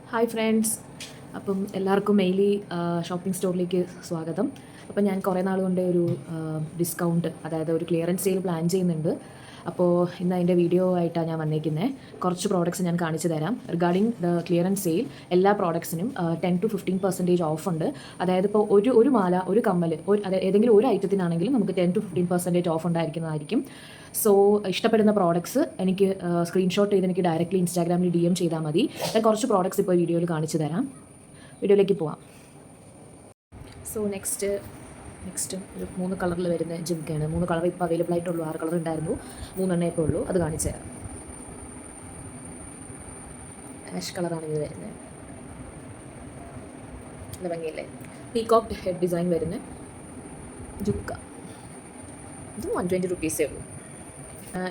Hi friends. അപ്പം എല്ലാവർക്കും മെയിലി shopping സ്റ്റോറിലേക്ക് സ്വാഗതം. അപ്പം ഞാൻ കുറേ നാൾ കൊണ്ട് ഒരു ഡിസ്കൗണ്ട്, അതായത് ഒരു ക്ലിയറൻസ് സെയിൽ പ്ലാൻ ചെയ്യുന്നുണ്ട്. അപ്പോൾ ഇന്ന് അതിൻ്റെ വീഡിയോ ആയിട്ടാണ് ഞാൻ വന്നേക്കുന്നത്. കുറച്ച് പ്രോഡക്റ്റ്സ് ഞാൻ കാണിച്ചു തരാം. റിഗാർഡിങ് ദ ക്ലിയറൻസ് സെയിൽ എല്ലാ പ്രോഡക്ട്സിനും 10-15% ഓഫ് ഉണ്ട്. അതായത് ഇപ്പോൾ ഒരു മാല, ഒരു കമ്മൽ, അതായത് ഏതെങ്കിലും ഒരു ഐറ്റത്തിനാണെങ്കിലും നമുക്ക് 10-15% ഓഫ് ഉണ്ടായിരിക്കുന്നതായിരിക്കും. സോ ഇഷ്ടപ്പെടുന്ന പ്രോഡക്ട്സ് എനിക്ക് സ്ക്രീൻഷോട്ട് ചെയ്ത് എനിക്ക് ഡയറക്റ്റ്ലി ഇൻസ്റ്റാഗ്രാമിൽ DM ചെയ്താൽ മതി. ഞാൻ കുറച്ച് പ്രോഡക്ട്സ് ഇപ്പോൾ വീഡിയോയിൽ കാണിച്ചു തരാം. വീഡിയോയിലേക്ക് പോവാം. സോ നെക്സ്റ്റ് ഒരു 3 കളറിൽ വരുന്ന ജിംക്കയാണ്. 3 കളർ ഇപ്പോൾ അവൈലബിൾ ആയിട്ടുള്ളൂ. 6 കളർ ഉണ്ടായിരുന്നു, 3 ഇപ്പോൾ ഉള്ളൂ. അത് കാണിച്ചു തരാം. ആഷ് കളറാണ് ഇത് വരുന്നത്. നല്ല ഭംഗിയല്ലേ? പീകോക്ക് ഹെഡ് ഡിസൈൻ വരുന്ന ജുക്ക. ഇത് 120 റുപ്പീസേ ഉള്ളൂ.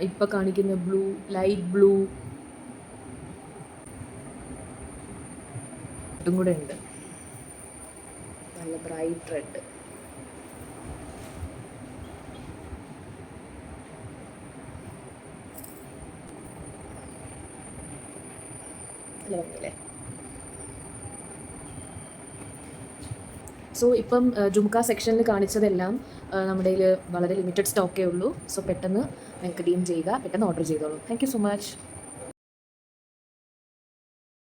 ഇപ്പോൾ കാണിക്കുന്ന ബ്ലൂ, ലൈറ്റ് ബ്ലൂ ഇതും കൂടെ ഉണ്ട്. നല്ല ബ്രൈറ്റ് റെഡ്. നല്ല ഭംഗിയല്ലേ? സോ ഇപ്പം ജുംക്ക സെക്ഷനിൽ കാണിച്ചതെല്ലാം നമ്മുടെ കയ്യിൽ വളരെ ലിമിറ്റഡ് സ്റ്റോക്കേ ഉള്ളൂ. സോ പെട്ടെന്ന് നിങ്ങൾക്ക് DM ചെയ്യുക, പെട്ടെന്ന് ഓർഡർ ചെയ്തോളൂ. Thank you so much.